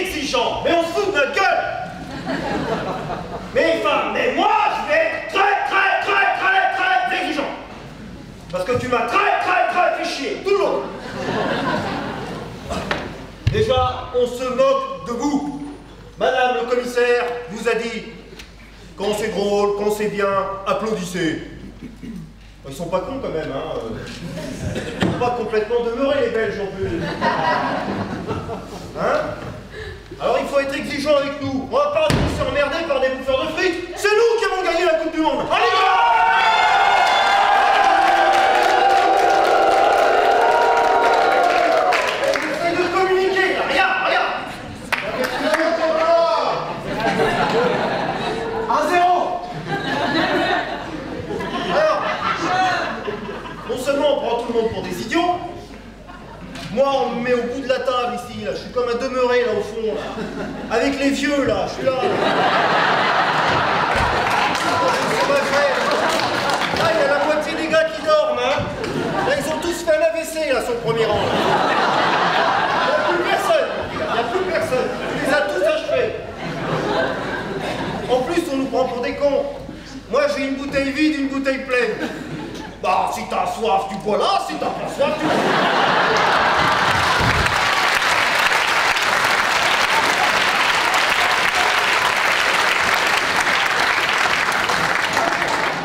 exigeant, mais on se fout de notre gueule. Mais enfin, mais moi, je vais être très exigeant. Parce que tu m'as très fait chier, tout le monde. Déjà, on se moque de vous. Madame le commissaire vous a dit, quand c'est drôle, quand c'est bien, applaudissez. Ils sont pas cons quand même, hein. Ils sont pas complètement demeurés les Belges en plus. Hein? Alors il faut être exigeant avec nous. On va pas se faire emmerder par des bouffeurs de frites. C'est nous qui avons gagné la Coupe du Monde. Allez, essaye de communiquer, là. Regarde. 1-0. Alors, non seulement on prend tout le monde pour des idiots, moi on me met au bout de la table ici, là. Je suis comme un demeuré là au fond, là. Avec les vieux là, je suis là. Là, il y a la moitié des gars qui dorment, hein. Là, ils ont tous fait un AVC là sur le premier rang. Il n'y a plus personne. Tu les as tous achevés. En plus, on nous prend pour des cons. Moi, j'ai une bouteille vide, une bouteille pleine. Bah, si t'as soif, tu bois là. Si t'as pas soif, tu bois.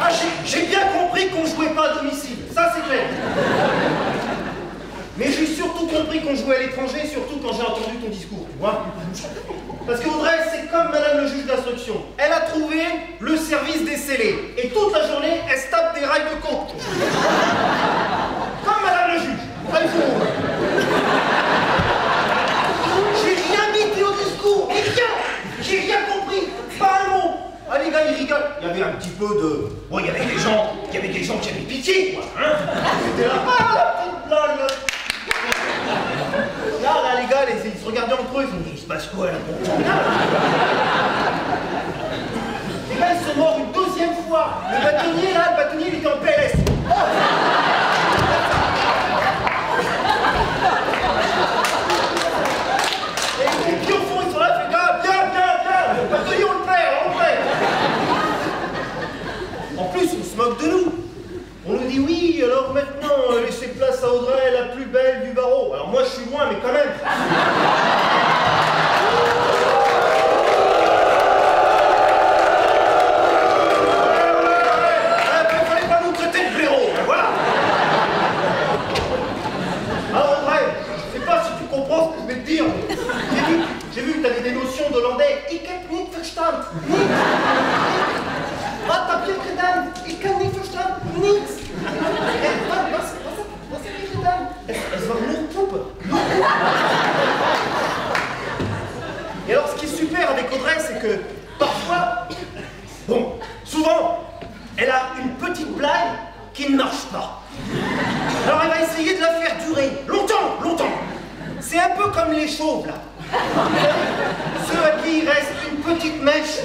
Ah, j'ai bien compris qu'on jouait pas à domicile. Ça, c'est clair. Mais j'ai surtout compris qu'on jouait à l'étranger, surtout quand j'ai entendu ton discours, tu vois. Parce qu'Audrey, c'est comme madame le juge d'instruction. Elle a trouvé le service des scellés. Et toute la journée, elle se tape des rails de coke. Comme madame le juge. J'ai rien mis au discours. Et rien. J'ai rien compris. Pas un mot. Ah, les gars, ils rigolent. Il y avait un petit peu de... Bon, il y avait des gens qui avaient pitié, quoi. Hein. C'était là. Ah, la petite blague. Là, les gars, ils se regardaient entre eux, ils se disaient, il se passe quoi là? Les gars, ils sont morts une deuxième fois. Le bâtonnier, il était en PLS. Et puis au fond, ils sont là, ils font, gars, bien. Le bâtonnier, on le perd. En plus, ils se moquent de nous. On nous dit oui, alors maintenant, laissez place à Audrey, la plus belle du barreau. Alors moi, je suis loin, mais quand même. Il fallait pas nous traiter de blaireaux, hein, voilà. Alors Audrey, je sais pas si tu comprends ce que je vais te dire. J'ai vu que tu avais des notions d'hollandais. Ik heb niet verstand. Wat heb je gedaan? Ik kan niet verstaan. Niets. Wat heb je gedaan? Het was genoeg poepen. Et alors, ce qui est super avec Audrey, c'est que parfois, bon, souvent, elle a une petite blague qui ne marche pas. Alors, elle va essayer de la faire durer longtemps. C'est un peu comme les chauves, là. Ceux à qui il reste une petite mèche.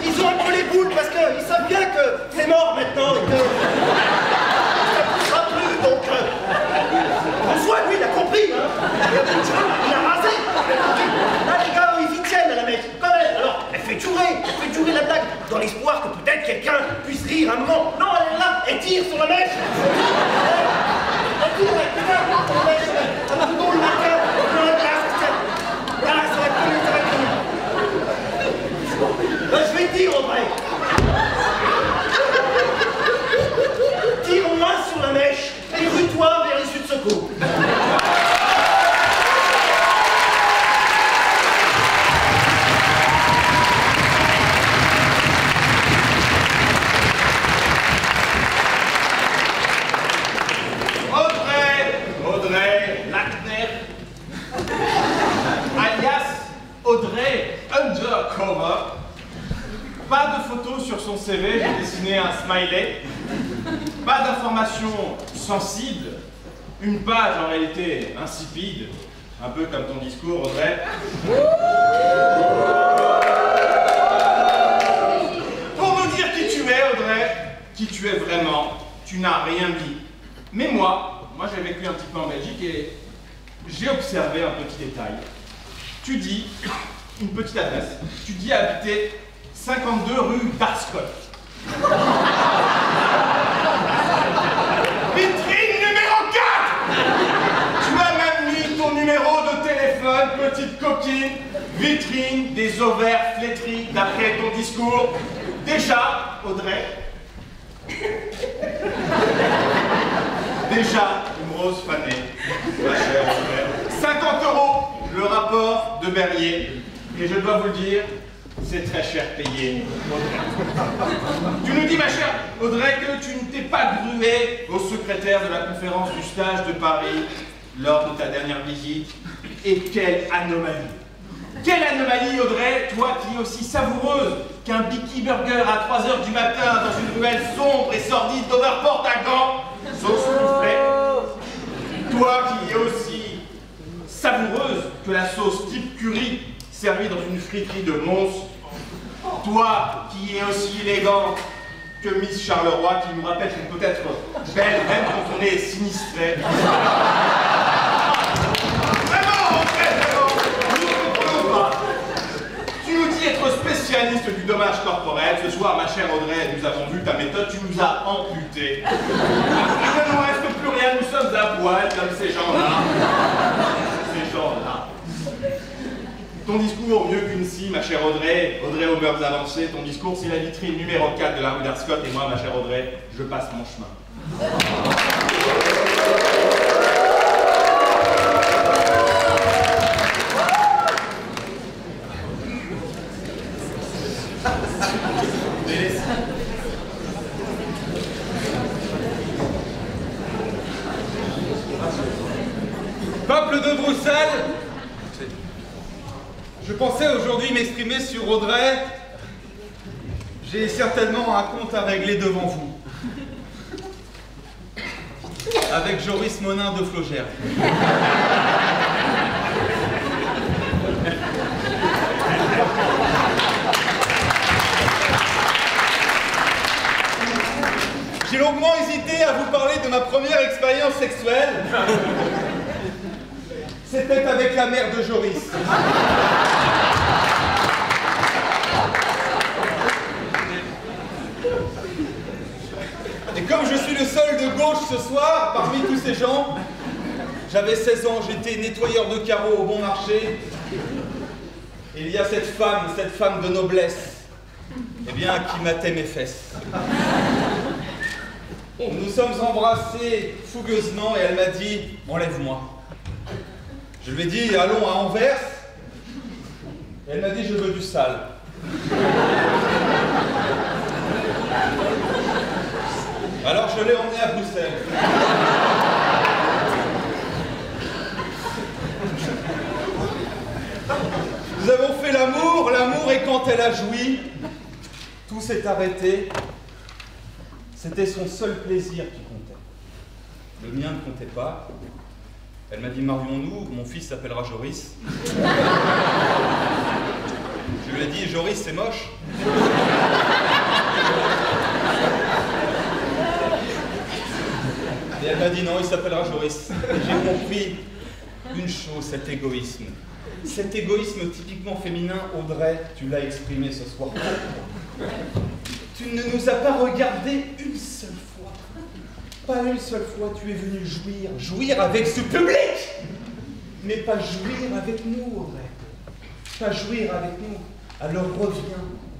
Ils ont un peu les boules parce qu'ils savent bien que c'est mort maintenant et que ça ne poussera plus. Donc, François, lui, il a compris. Hein. Il a rasé. Là, les gars, ils y tiennent à la mèche. Quand même. Alors, elle fait durer la blague dans l'espoir que peut-être quelqu'un puisse rire un moment. Non, elle est là, elle tire sur la mèche. Elle tire, elle tire sur la mèche. Un boudon le matin, dans la glace. Voilà, ça va couler. Je vais te dire, Audrey. Tire moins sur la mèche et rue-toi vers l'issue de secours. Audrey Lackner, alias Audrey Undercover. Pas de photo sur son CV, j'ai dessiné un smiley. Pas d'informations sensibles. Une page en réalité insipide. Un peu comme ton discours, Audrey. Pour nous dire qui tu es, Audrey, qui tu es vraiment, tu n'as rien dit. Mais moi, moi j'ai vécu un petit peu en Belgique et j'ai observé un petit détail. Tu dis, une petite adresse, tu dis habiter 52 rue d'Arscott. Vitrine numéro 4! Tu as même mis ton numéro de téléphone, petite coquine. Vitrine, des ovaires flétris d'après ton discours. Déjà, Audrey. Déjà, une rose fanée. Ma chère Audrey. 50 € le rapport de Berlier. Et je dois vous le dire, c'est très cher payé, Audrey. Tu nous dis, ma chère Audrey, que tu ne t'es pas gruée au secrétaire de la conférence du stage de Paris lors de ta dernière visite. Et quelle anomalie! Quelle anomalie, Audrey, toi qui es aussi savoureuse qu'un Bicky Burger à 3 h du matin dans une ruelle sombre et sordide d'Overport à Gand, sauce poulet. Toi qui es aussi savoureuse que la sauce type curry servie dans une friterie de Mons. Toi qui es aussi élégante que Miss Charleroi, qui nous rappelle qu'on peut être belle même quand on est sinistré. Tu nous dis être spécialiste du dommage corporel. Ce soir, ma chère Audrey, nous avons vu ta méthode, tu nous as amputés. Il ne nous reste plus rien, nous sommes à poil comme ces gens-là. Ces gens-là. Ton discours, mieux qu'une scie, ma chère Audrey, Audrey aux mœurs avancées, ton discours, c'est la vitrine numéro 4 de la rue d'Arscott, et moi, ma chère Audrey, je passe mon chemin. Peuple de Bruxelles, je pensais aujourd'hui m'exprimer sur Audrey. J'ai certainement un compte à régler devant vous. Avec Joris Monin de Flogère. J'ai longuement hésité à vous parler de ma première expérience sexuelle. C'était avec la mère de Joris. Et comme je suis le seul de gauche ce soir, parmi tous ces gens, j'avais 16 ans, j'étais nettoyeur de carreaux au bon marché. Et il y a cette femme de noblesse, eh bien, qui matait mes fesses. Nous nous sommes embrassés fougueusement et elle m'a dit « Enlève-moi ». Je lui ai dit « Allons à Anvers ». Et elle m'a dit « Je veux du sale ». Alors je l'ai emmené à Bruxelles. Nous avons fait l'amour, et quand elle a joui, tout s'est arrêté. C'était son seul plaisir qui comptait. Le mien ne comptait pas. Elle m'a dit, marions-nous, mon fils s'appellera Joris. Je lui ai dit, Joris, c'est moche. Et elle m'a dit, non, il s'appellera Joris. J'ai compris une chose, cet égoïsme. Cet égoïsme typiquement féminin, Audrey, tu l'as exprimé ce soir. Tu ne nous as pas regardé une seule fois. Pas une seule fois, tu es venu jouir. Jouir avec ce public, mais pas jouir avec nous, Audrey. Pas jouir avec nous. Alors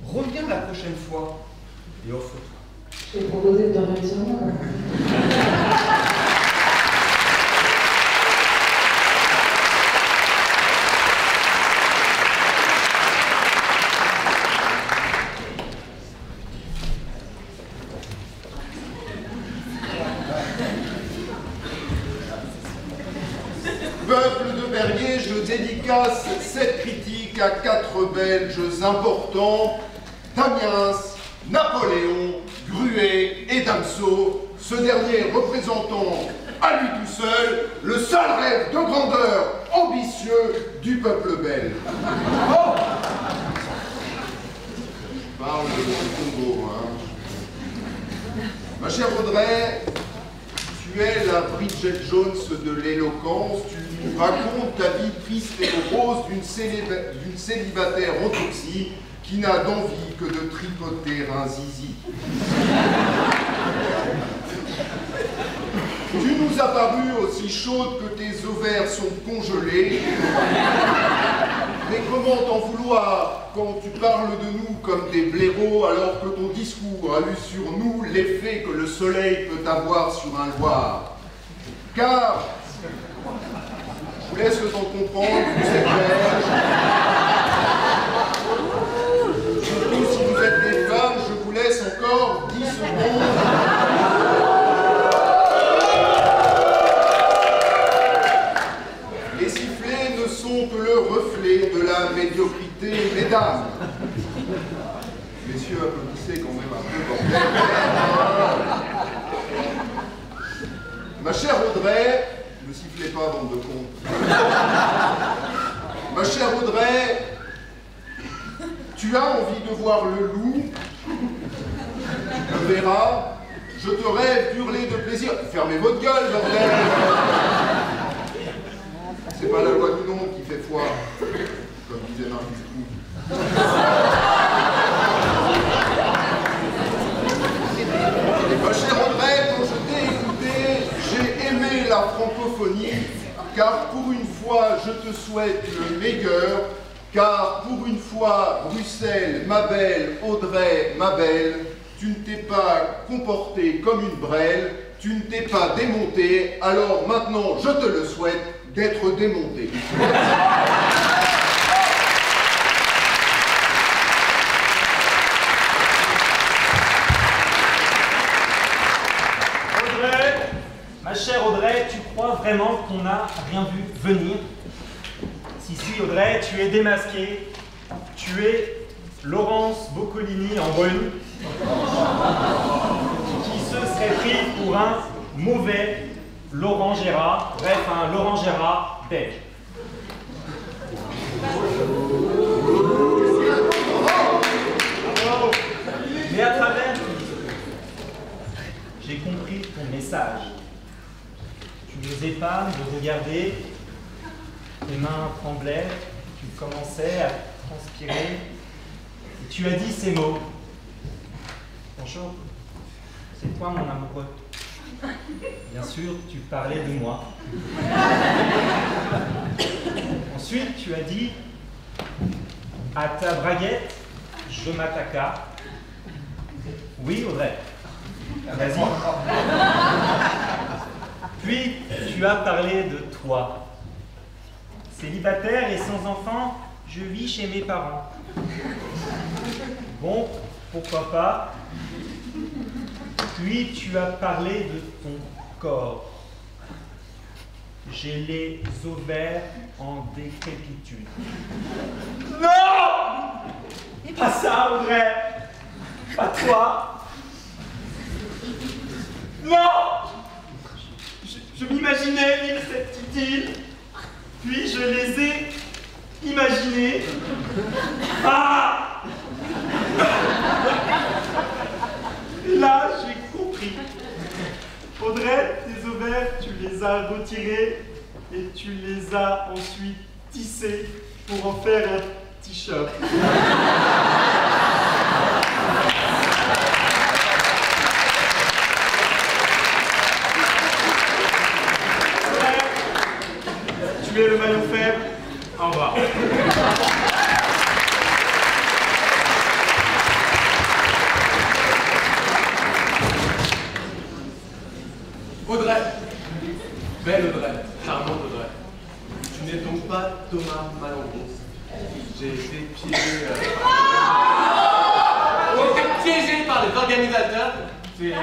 reviens la prochaine fois et offre-toi. Je t'ai proposé de revenir sur moi. Peuple de Berlier, je dédicace cette critique à 4 Belges importants, Damiens, Napoléon, Gruet et Damso, ce dernier représentant à lui tout seul le seul rêve de grandeur ambitieux du peuple belge. Oh, je parle de Congo, hein. Ma chère Audrey, tu habituel à Bridget Jones de l'éloquence, tu nous racontes ta vie triste et morose d'une célibataire orthodoxie qui n'a d'envie que de tripoter un zizi. Tu nous as paru aussi chaude que tes ovaires sont congelés. Mais comment t'en vouloir quand tu parles de nous comme des blaireaux alors que ton discours a eu sur nous l'effet que le soleil peut avoir sur un loir? Car, je vous laisse le temps de comprendre, vous êtes belges. Surtout si vous êtes des femmes, je vous laisse encore 10 secondes. Les sifflets ne sont que le reflet de la médiocrité, mesdames. Messieurs, applaudissez quand même un peu, bordel. Ma chère Audrey, ne sifflez pas, bande de cons. Ma chère Audrey, tu as envie de voir le loup, tu le verras, je te rêve d'hurler de plaisir. Fermez votre gueule, bordel. C'est pas la loi du nombre qui fait foi, comme disait Marc Lescaut. Ma chère Audrey, quand je t'ai écouté, j'ai aimé la francophonie, car pour une fois, je te souhaite le meilleur, car pour une fois, Bruxelles, ma belle, Audrey, ma belle, tu ne t'es pas comportée comme une brêle, tu ne t'es pas démontée, alors maintenant, je te le souhaite, d'être démonté. Audrey, ma chère Audrey, tu crois vraiment qu'on n'a rien vu venir? Si, Audrey, tu es démasquée. Tu es Laurence Boccolini en brune, qui se serait pris pour un mauvais Laurent Gérard, bref, un Laurent Gérard belge. Mais à travers tout, j'ai compris ton message. Tu n'osais pas me regarder, tes mains tremblaient, tu commençais à transpirer, et tu as dit ces mots. Bonjour, c'est toi mon amoureux. Bien sûr, tu parlais de moi. Ensuite, tu as dit, à ta braguette, je m'attaqua. Oui, Audrey. Vas-y. Puis, tu as parlé de toi. Célibataire et sans enfant, je vis chez mes parents. Bon, pourquoi pas. Puis tu as parlé de ton corps. J'ai les ovaires en décrépitude. Non! Pas ça, Audrey! Pas toi! Non! Je m'imaginais vivre cette petite île, puis je les ai imaginés. Ah! Et là, j'ai compris. Audrey, tes ovaires, tu les as retirés et tu les as ensuite tissés pour en faire un t-shirt. Audrey, tu es le maillon faible. Au revoir. Audrey, belle Audrey, charmante Audrey, tu n'es donc pas Thomas Malambros. J'ai été piégé par les organisateurs. C'est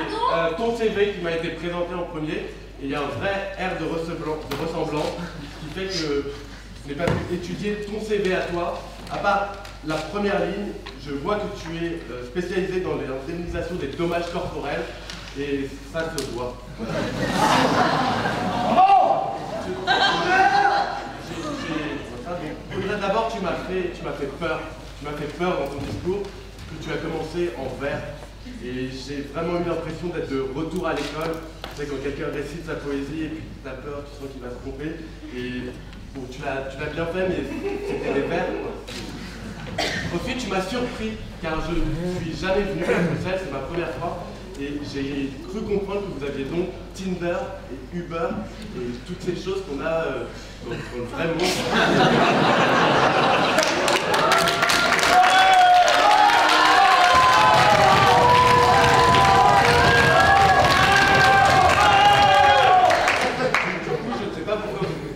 ton CV qui m'a été présenté en premier. Et il y a un vrai air de ressemblance qui fait que je n'ai pas pu étudier ton CV à toi. À part la première ligne, je vois que tu es spécialisé dans l'indemnisation des dommages corporels. Et ça se voit. D'abord, tu m'as fait peur. Tu m'as fait peur dans ton discours, que tu as commencé en vers, Et j'ai vraiment eu l'impression d'être de retour à l'école. Tu sais, quand quelqu'un récite sa poésie et puis t'as peur, tu sens qu'il va se tromper. Et bon, tu l'as bien fait, mais c'était des vers, quoi. Ensuite, tu m'as surpris, car je ne suis jamais venu à Bruxelles, c'est ma première fois. Et j'ai cru comprendre que vous aviez donc Tinder et Uber et toutes ces choses qu'on a dans le vrai monde.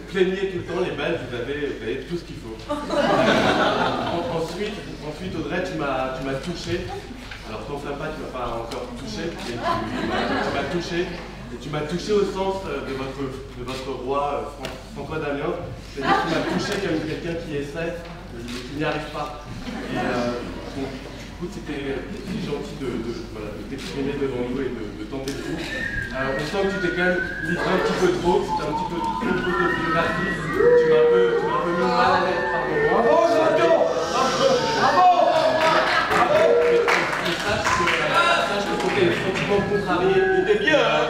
Plaignez tout le temps les Belges, vous avez tout ce qu'il faut. Ensuite, Audrey, tu m'as touché. Alors t'enflamme pas, tu m'as pas encore touché, mais tu m'as touché. Et tu m'as touché au sens de votre roi François Damien. C'est-à-dire que tu m'as touché comme quelqu'un qui essaie, mais qui n'y arrive pas. Et donc, du coup, c'était gentil de t'exprimer devant nous et de tenter le coup. On sent que tu t'es quand même livré un petit peu trop, c'était un petit peu trop de biographie. Tu m'as un peu mis mal à l'aise, pardon-moi. Bravo, Jonathan! Bravo! Sache que pour tes sentiments contrariés, il était bien, hein?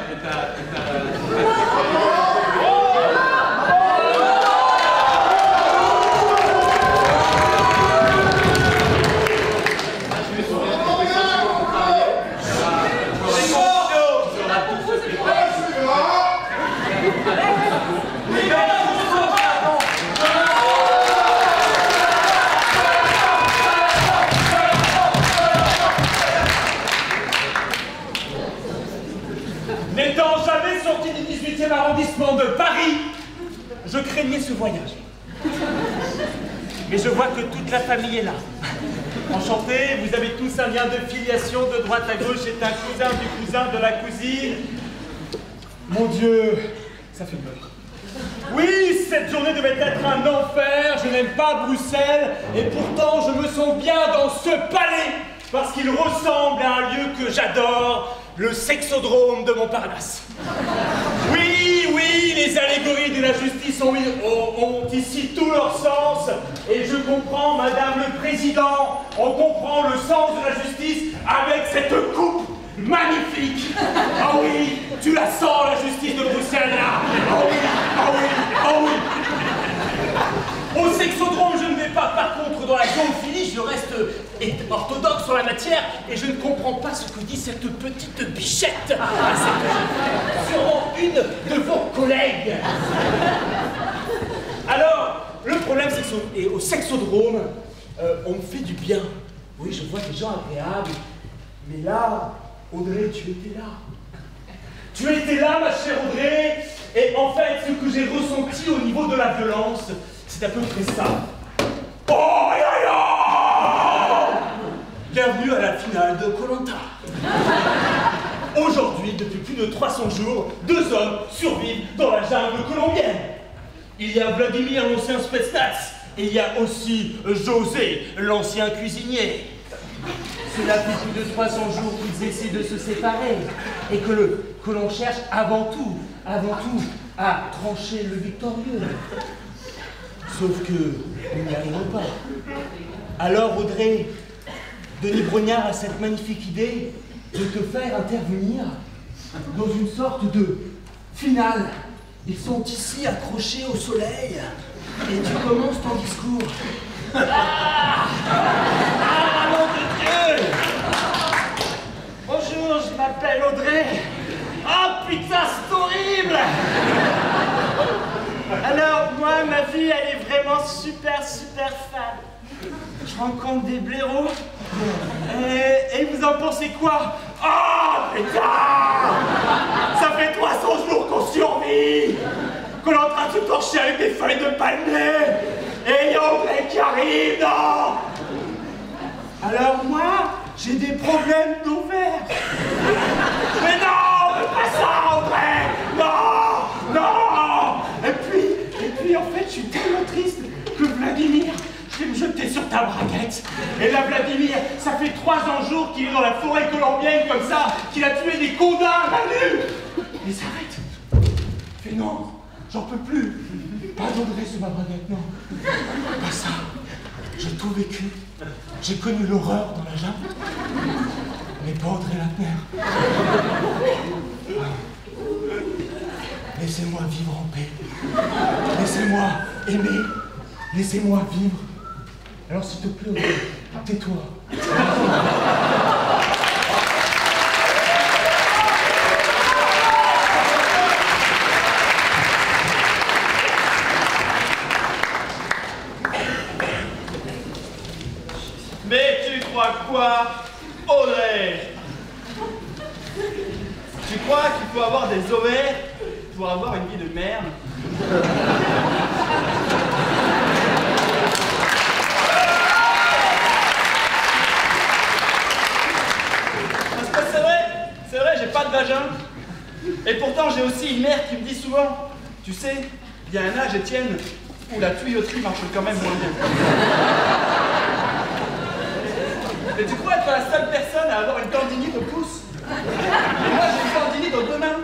N'étant jamais sorti du 18e arrondissement de Paris, je craignais ce voyage. Mais je vois que toute la famille est là. Enchanté, vous avez tous un lien de filiation de droite à gauche, c'est un cousin du cousin de la cousine. Mon Dieu, ça fait peur. Oui, cette journée devait être un enfer, je n'aime pas Bruxelles, et pourtant je me sens bien dans ce palais, parce qu'il ressemble à un lieu que j'adore, le sexodrome de Montparnasse. Oui, les allégories de la justice ont ici tout leur sens, et je comprends, Madame le Président, on comprend le sens de la justice avec cette coupe magnifique. Ah oui, tu la sens, la justice de Bruxelles, là. Ah oui, ah oui, ah oui. Au sexodrome, je ne vais pas, par contre, dans la zoophilie, je reste orthodoxe sur la matière et je ne comprends pas ce que dit cette petite bichette. C'est sûrement une de vos collègues. Alors, le problème, c'est qu'au sexodrome, on me fait du bien. Oui, je vois des gens agréables, mais là, Audrey, tu étais là. Tu étais là, ma chère Audrey, et en fait, ce que j'ai ressenti au niveau de la violence, c'est à peu près ça. Oh, bienvenue à la finale de Koh-Lanta. Aujourd'hui, depuis plus de 300 jours, 2 hommes survivent dans la jungle colombienne. Il y a Vladimir, l'ancien Spetsnaz, et il y a aussi José, l'ancien cuisinier. Cela fait plus de 300 jours qu'ils essaient de se séparer, et que l'on cherche avant tout, à trancher le victorieux. Sauf que nous n'y arrivons pas. Alors Audrey, Denis Brognard a cette magnifique idée de te faire intervenir dans une sorte de finale. Ils sont ici accrochés au soleil et tu commences ton discours. Ah, nom de Dieu! Bonjour, je m'appelle Audrey. Ah putain, c'est horrible! Alors, moi, ma vie, elle est vraiment super fade. Je rencontre des blaireaux. Et vous en pensez quoi? Oh, putain! Ça fait 300 jours qu'on survit! Qu'on est en train de se torcher avec des feuilles de palmier! Et il y a Audrey qui arrive, non! Alors moi, j'ai des problèmes d'ovaires. Mais non, pas ça, Audrey! Non! Non! Et puis, en fait, je suis tellement triste que Vladimir, je vais me jeter sur ta braguette. Et là, Vladimir, ça fait 300 jours qu'il est dans la forêt colombienne comme ça, qu'il a tué des condamnes à main nue. Mais s'arrête. Fais non, j'en peux plus. Pas d'Audrey sur ma braguette, non. Pas ça. J'ai tout vécu. J'ai connu l'horreur dans la jungle. mais pas Audrey Lapner. Laissez-moi vivre en paix. Laissez-moi aimer. Laissez-moi vivre. Alors s'il te plaît, Audrey, tais-toi. Mais tu crois quoi, Audrey? Tu crois qu'il faut avoir des ovaires pour avoir une vie de merde? Parce que c'est vrai, j'ai pas de vagin. Et pourtant, j'ai aussi une mère qui me dit souvent, tu sais, il y a un âge, Étienne, où la tuyauterie marche quand même moins bien. Et tu crois être la seule personne à avoir une tendinite au pouce? Et moi, j'ai une tendinite aux deux mains.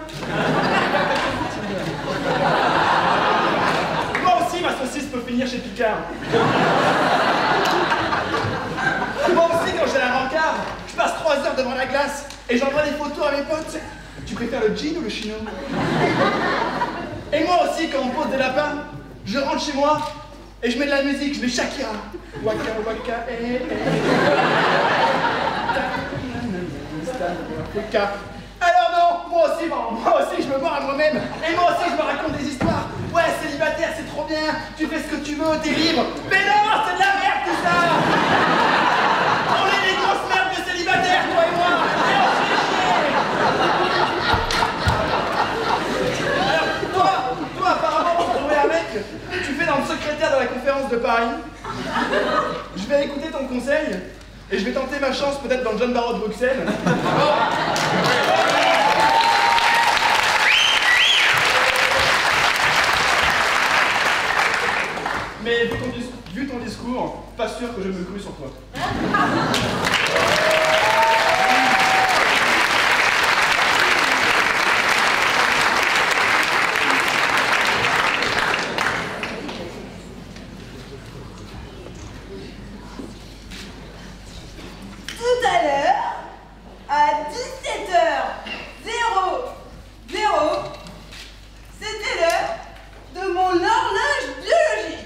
Moi aussi, ma saucisse peut finir chez Picard. Moi aussi, quand j'ai un rencard, je passe 3 heures devant la glace et j'envoie des photos à mes potes. Tu préfères le jean ou le chino? Et moi aussi, quand on pose des lapins, je rentre chez moi et je mets de la musique, je mets Shakira. Waka waka eh eh. Alors non, moi aussi je me mords à moi-même. Et moi aussi je me raconte des histoires. Ouais, célibataire c'est trop bien, tu fais ce que tu veux, t'es libre. Mais non, c'est de la merde tout ça. On est des grosses merdes de célibataires, toi et moi. Et on se fait chier. Alors toi apparemment pour trouver un mec, tu fais dans le secrétaire de la conférence de Paris. Je vais écouter ton conseil et je vais tenter ma chance peut-être dans le John Barrow de Bruxelles. Mais vu ton discours, pas sûr que je me crue sur toi. Tout à l'heure, à 17h00, c'était l'heure de mon horloge biologique.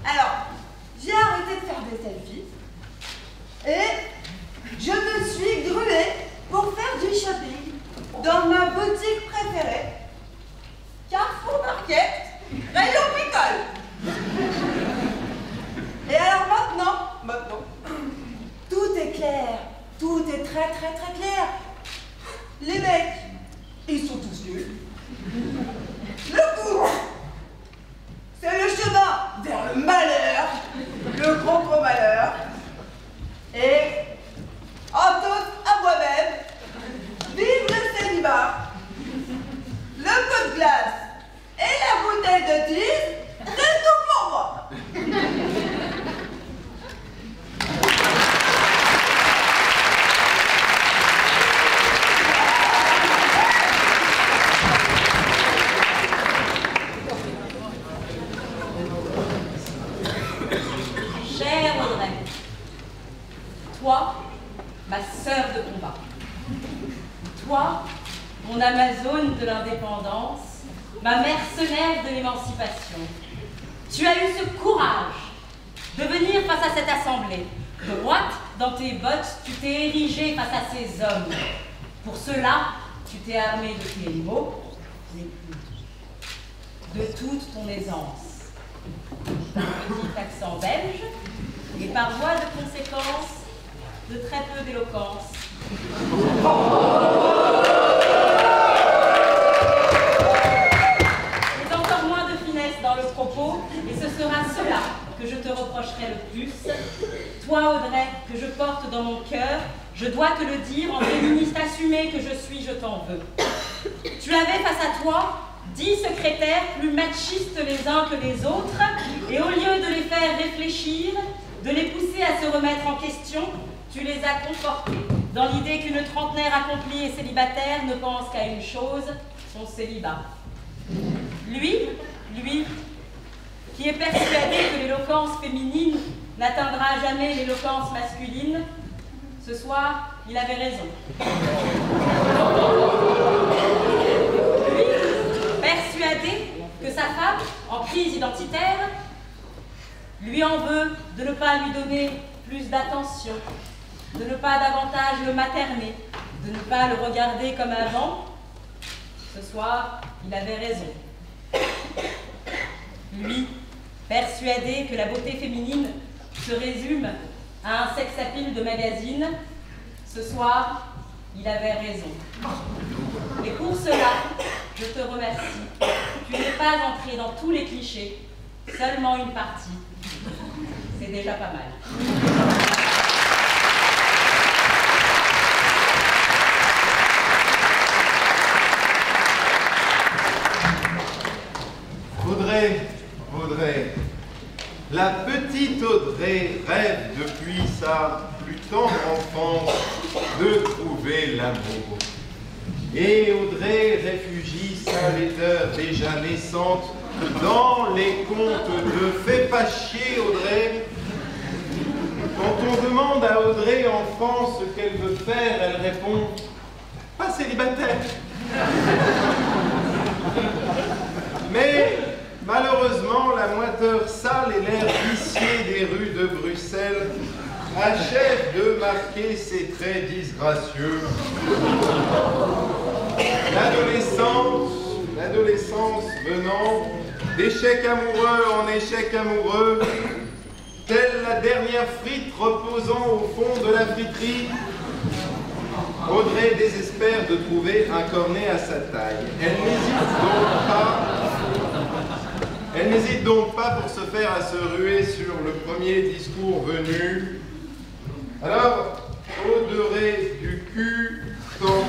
Alors, j'ai arrêté de faire des selfies et je me suis gruée pour faire du shopping dans ma boutique préférée, Carrefour Market, rayon picole. Et alors maintenant, tout est clair, tout est très clair. Les mecs, ils sont tous nus. Le coup, c'est le chemin vers le malheur, le gros malheur. Et en tous à moi-même, vive le célibat, le pot de glace et la bouteille de tise, c'est tout pour moi. Chère Audrey, toi, ma sœur de combat, toi, mon Amazone de l'indépendance, ma mercenaire de l'émancipation, tu as eu ce courage de venir face à cette assemblée. Droite dans tes bottes, tu t'es érigée face à ces hommes. Pour cela, tu t'es armée de tes mots, de toute ton aisance. Un petit accent belge, et par voie de conséquence, de très peu d'éloquence. Et encore moins de finesse dans le propos, et ce sera cela que je te reprocherai le plus. Toi, Audrey, que je porte dans mon cœur, je dois te le dire, en féministe assumée que je suis, je t'en veux. Tu avais face à toi 10 secrétaires plus machistes les uns que les autres, et au lieu de les faire réfléchir, de les pousser à se remettre en question, tu les as confortés dans l'idée qu'une trentenaire accomplie et célibataire ne pense qu'à une chose, son célibat. Lui, qui est persuadé que l'éloquence féminine n'atteindra jamais l'éloquence masculine, Ce soir, il avait raison. Lui, persuadé que sa femme, en crise identitaire, lui en veut de ne pas lui donner plus d'attention, de ne pas davantage le materner, de ne pas le regarder comme avant. Ce soir, il avait raison. Lui, persuadé que la beauté féminine se résume à un sex appeal de magazine, ce soir, il avait raison. Et pour cela, je te remercie. Tu n'es pas entré dans tous les clichés, seulement une partie. C'est déjà pas mal. Audrey, la petite Audrey rêve depuis sa plus tendre enfance de trouver l'amour. Et Audrey réfugie sa laideur déjà naissante dans les contes de Fais pas chier Audrey. Quand on demande à Audrey enfant ce qu'elle veut faire, elle répond « Pas célibataire ». Mais malheureusement, la moiteur sale et l'air vicié des rues de Bruxelles achèvent de marquer ses traits disgracieux. L'adolescence venant d'échec amoureux en échec amoureux, telle la dernière frite reposant au fond de la friterie, Audrey désespère de trouver un cornet à sa taille. Elle n'hésite donc pas pour se faire à se ruer sur le premier discours venu. Alors, Audrey du cul, ton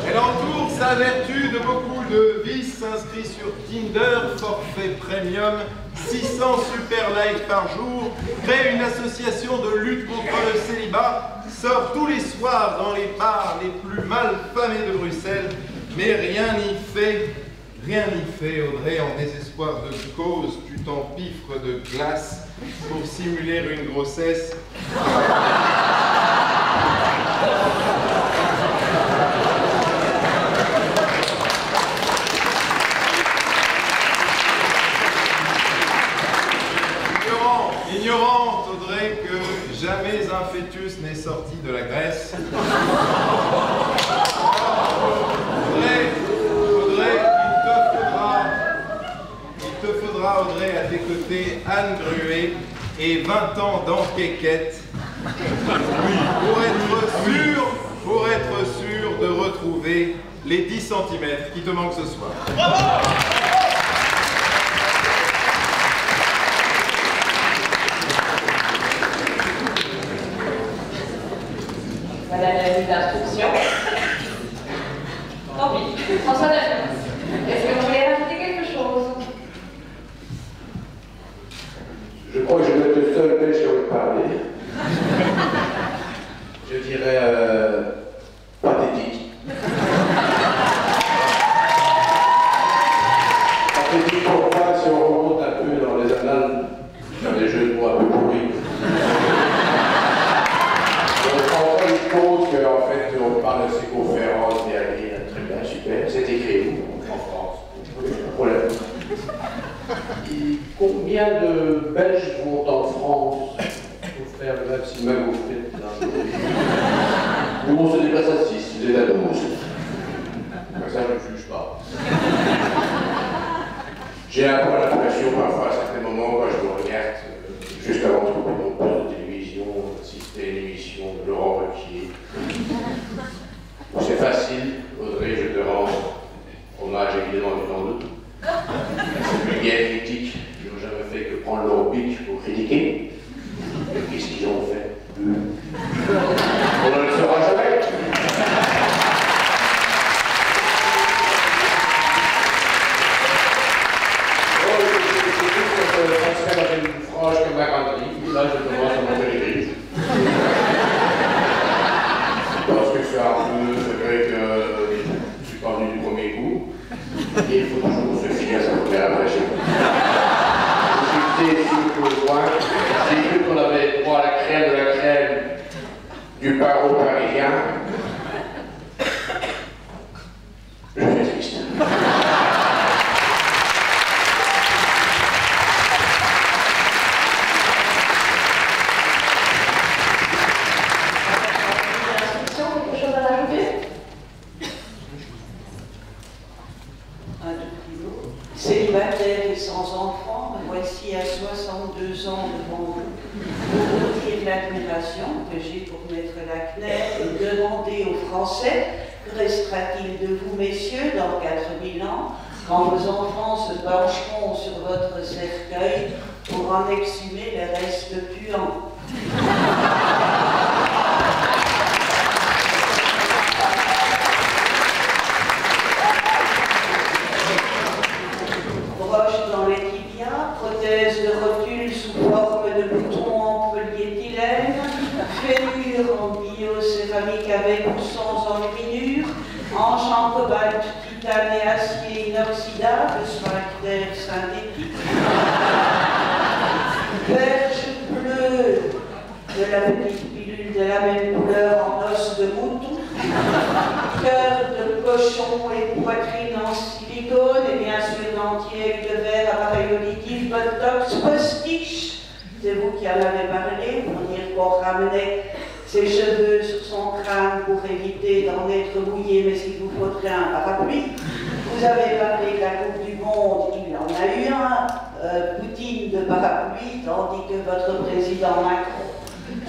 Elle entoure sa vertu de beaucoup de vices, s'inscrit sur Tinder, forfait premium, 600 super likes par jour, crée une association de lutte contre le célibat, sort tous les soirs dans les bars les plus mal famés de Bruxelles, mais rien n'y fait, Audrey, en désespoir de cause, tu t'empiffres de glace pour simuler une grossesse. Ignorante, Audrey, que jamais un fœtus n'est sorti de la Grèce. Audrey, il te faudra, Audrey, à tes côtés, Anne Gruet et 20 ans d'enquéquette pour être sûr de retrouver les 10 cm qui te manquent ce soir. Bravo! Voilà la liste d'instruction. Tant pis. François Damiens, est-ce que vous voulez rajouter quelque chose? Je crois que je dois être le seul belge qui aurait parlé. Je dirais pathétique. Pathétique pourquoi, si on remonte un peu dans les annales, dans les jeux de mots un peu pourris. On se rend compte qu'en fait, on parle de ces conférences, très bien, super. C'est écrit où? En France. Pas de problème. Et combien de Belges vont en France pour faire le maximum au fait d'un jour? Nous, on se déplace à 6, vous êtes à 12. Ça, je ne juge pas. J'ai un peu l'impression, parfois, à certains moments, quand je me regarde, juste avant de couper mon poste de télévision, assister à une émission de Laurent Ruquier. C'est facile, Audrey, je te rends hommage évidemment du temps doute. C'est plus bien critique, ils n'ont jamais fait que prendre leur pic pour critiquer. Qu'est-ce qu'ils ont fait? On ne le saura jamais. Dans une franche camaraderie, là je commence à monter les grises. Parce que c'est un peu, c'est vrai que je suis pas venu du premier coup. Et du barreau parisien. Je suis triste. Quelque chose à rajouter? Célibataire et sans enfant, me voici à 62 ans devant vous. Pour vous dire l'admiration que j'ai pour Maître Laquenert et demander aux Français que restera-t-il de vous, messieurs, dans 4000 ans, quand vos enfants se pencheront sur votre cercueil pour en exhumer les restes puants. Broche dans les tibias, prothèse de rotule sous forme de bouton en polyéthylène, fémur en biocéramique avec ou sans enluminure, hanche en cobalt, titane et acier inoxydable, sphincter synthétique, verge bleue de la petite pilule de la même couleur en os de mouton, cœur de cochon et poitrine en silicone, et bien sûr dentier de verre, appareil auditif, botox, postiche. C'est vous qui en avez parlé pour dire qu'on ramenait ses cheveux sur son crâne pour éviter d'en être mouillé, mais s'il vous faudrait un parapluie. Vous avez parlé de la Coupe du Monde, il en a eu un, Poutine de parapluie, tandis que votre président Macron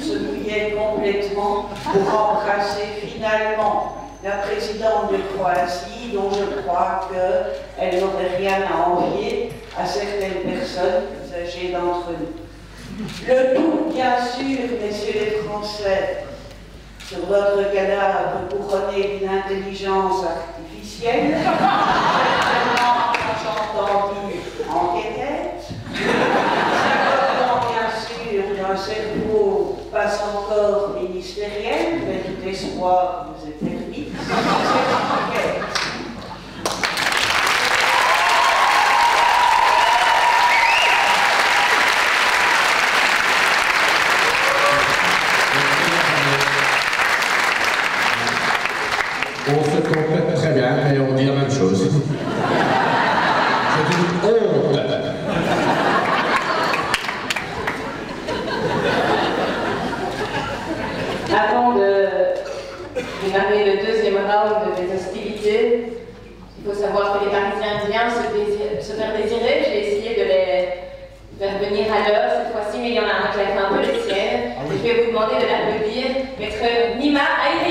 se mouillait complètement pour embrasser finalement la présidente de Croatie, dont je crois qu'elle n'aurait rien à envier à certaines personnes plus âgées d'entre nous. Le tout, bien sûr, messieurs les Français, sur votre cadavre couronné d'une intelligence artificielle, certainement entendu en quéquette, s'accordant bien sûr d'un cerveau pas encore ministériel, mais tout espoir nous est permis, cette enquête. On se complète très bien, mais on dit la même chose. C'est une honte. Avant de démarrer le deuxième round des hostilités, il faut savoir que les Parisiens viennent se faire désirer. J'ai essayé de les faire venir à l'heure cette fois-ci, mais il y en a un qui a fait un peu les siennes. Je vais vous demander de l'applaudir, Maître Nima Aïda.